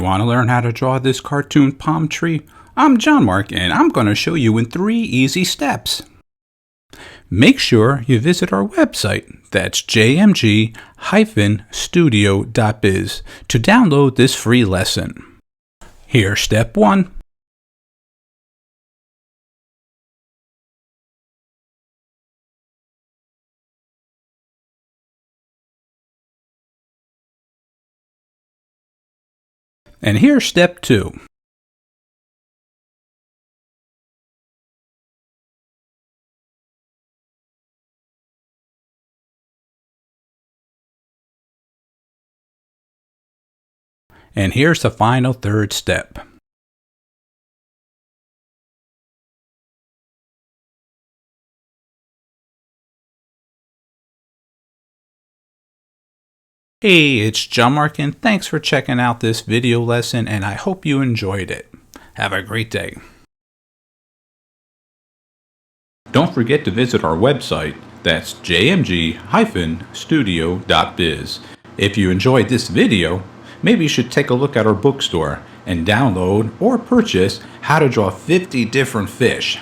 want to learn how to draw this cartoon palm tree? I'm John-Marc and I'm going to show you in 3 easy steps. Make sure you visit our website, that's jmg-studio.biz, to download this free lesson. Here's step 1. And here's step 2. And here's the final 3rd step. Hey, it's John-Marc and thanks for checking out this video lesson, and I hope you enjoyed it. Have a great day. Don't forget to visit our website, that's jmg-studio.biz. If you enjoyed this video, maybe you should take a look at our bookstore and download or purchase How to Draw 50 Different Fish.